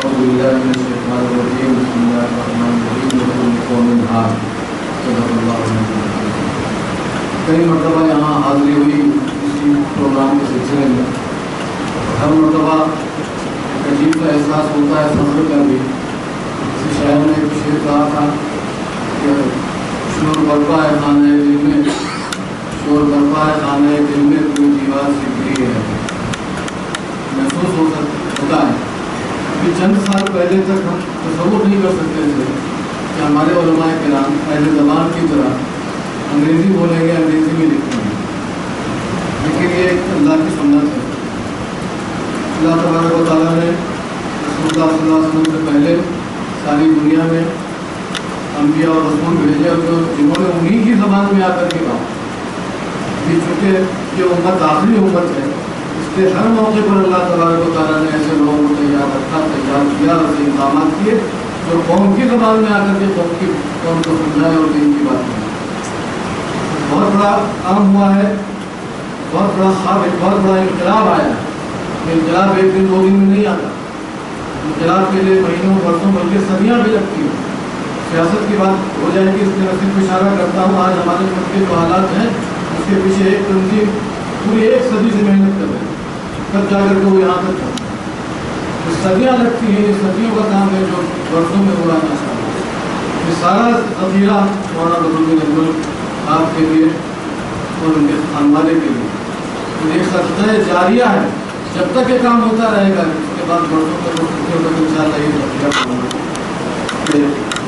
أعوذ بالله من الشيطان الرجيم بسم الله الرحمن الرحيم لكل قوم هاد صدق اللہ العظیم۔ کئی مرتبہ یہاں حاضری ہوئی اسی پروگرام کے سلسلے میں، ہر مرتبہ ایک عجیب کا احساس ہوتا ہے سفر کا بھی۔ کسی شاعر نے ایک شعر کہا تھا کہ شور برپا ہے خانہ دل میں، شور برپا ہے خانہ دل میں، کوئی دیوار سے گری ہے۔ محسوس ہوتا ہے کہ چند سال پہلے تک ہم تصور نہیں کر سکتے تھے کہ ہمارے علماء کرام اہل زبان کی طرح انگریزی بولیں گے، انگریزی میں لکھیں گے، لیکن یہ ایک اللہ کی سنت ہے۔ اللہ تبارک و تعالیٰ نے رسول اللہ صلی اللہ علیہ وسلم سے پہلے ساری دنیا میں انبیاء اور رسول بھیجے، جنہوں نے انہی کی زبان میں آ کر کے کہا۔ چونکہ یہ امت آخری امت ہے، اس لیے ہر موقع پر اللہ تبارک و تعالیٰ نے ایسے لوگوں کو تیار رکھا، تیار کیا، ایسے اقدامات کیے جو قوم کی زبان میں آ کر کے قوم کو سمجھائے اور دین کی بات کریں۔ بہت بڑا کام ہوا ہے، بہت بڑا خواب، ایک بہت بڑا انقلاب آیا ہے۔ انقلاب ایک دن دو دن میں نہیں آتا، انقلاب کے لیے مہینوں برسوں بلکہ صدیاں بھی لگتی ہیں۔ سیاست کی بات ہو جائے گی، اس میں صرف اشارہ کرتا ہوں۔ آج ہمارے ملک کے جو حالات ہیں اس کے پیچھے ایک تنظیم پوری ایک صدی سے محنت کر رہے ہیں، تب جا کر کے وہ یہاں تک پہنچے۔ صدیاں لگتی ہیں، یہ صدیوں کا کام ہے جو برسوں میں ہوا نہ سکتا۔ یہ سارا ذخیرہ مولانا بدرالدین اجمل آپ کے لیے اور ان کے خاندان کے لیے ایک صدقہ جاریہ ہے۔ جب تک یہ کام ہوتا رہے گا، اس کے بعد برسوں تک وہ صدیوں تک انشاءاللہ یہ ذخیرہ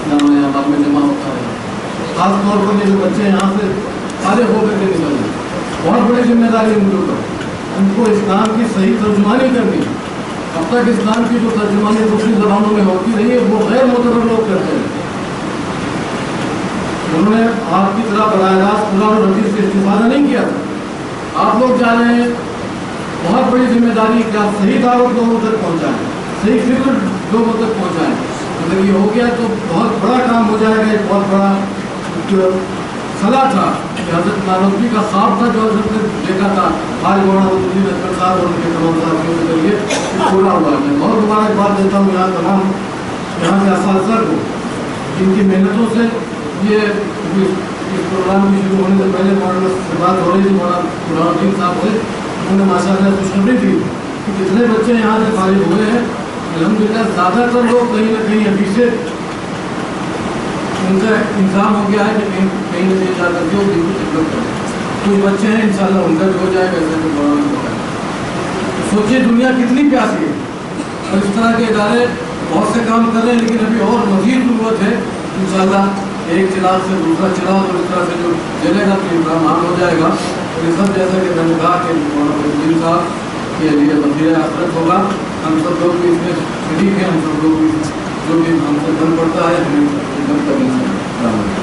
نامہ اعمال میں جمع ہوتا ہے۔ خاص طور پر یہ جو بچے یہاں سے فارغ ہو کر کے نکل رہے ہیں، بہت بڑی ذمہ داری ان کے اوپر، ان کو اسلام کی صحیح ترجمانی کرنی ہے۔ اب تک اسلام کی جو ترجمانی دوسری زبانوں میں ہوتی رہی ہے وہ غیر معتبر لوگ کرتے ہیں۔ انہوں نے آپ کی طرح براہ راست قرآن اور حدیث سے استفادہ نہیں کیا تھا۔ آپ لوگ جا رہے ہیں، بہت بڑی ذمہ داری کہ آپ صحیح دعوت لوگوں تک پہنچائیں، صحیح فکر لوگوں تک پہنچائیں۔ اگر یہ ہو گیا تو بہت بڑا کام ہو جائے گا۔ ایک بہت بڑا صلاح تھا کہ حضرت نانوتوی کا خواب تھا جو حضرت نے دیکھا تھا، آج مولانا بدرالدین اجمل صاحب اور ان کے تمام ساتھیوں کے ذریعے پورا ہوا ہے۔ بہت مبارکباد دیتا ہوں یہاں تمام یہاں کے اساتذہ کو، جن کی محنتوں سے یہ اس پروگرام کی شروع ہونے سے پہلے مولانا سے بات ہو رہی تھی، مولانا بدرالدین صاحب ہوئے، انہوں نے ماشاء اللہ خوشخبری تھی کہ جتنے بچے یہاں سے فارغ ہوئے ہیں الحمدللہ زیادہ تر لوگ کہیں نہ کہیں ابھی سے ان کا انتظام ہو گیا ہے کہ کہیں نہ کہیں جا کر کے وہ دن کی خدمت کریں۔ کچھ بچے ہیں انشاءاللہ ان کا بھی ہو جائے گا، ایسے تو بڑا نہیں ہوتا ہے۔ سوچیے دنیا کتنی پیاسی ہے، اور اس طرح کے ادارے بہت سے کام کر رہے ہیں، لیکن ابھی اور مزید ضرورت ہے۔ انشاءاللہ ایک چراغ سے دوسرا چراغ اور اس طرح سے جو جلے گا تو یہ کام عام ہو جائے گا۔ اور یہ سب جیسا کہ میں نے کہا کہ مولانا بدرالدین صاحب کے لیے ذخیرہ آخرت ہوگا۔ ہم سب لوگ بھی اس میں شریک ہیں، ہم سب لوگ بھی جو بھی ہم سے بن پڑتا ہے ہمیں خدمت کرنی چاہیے۔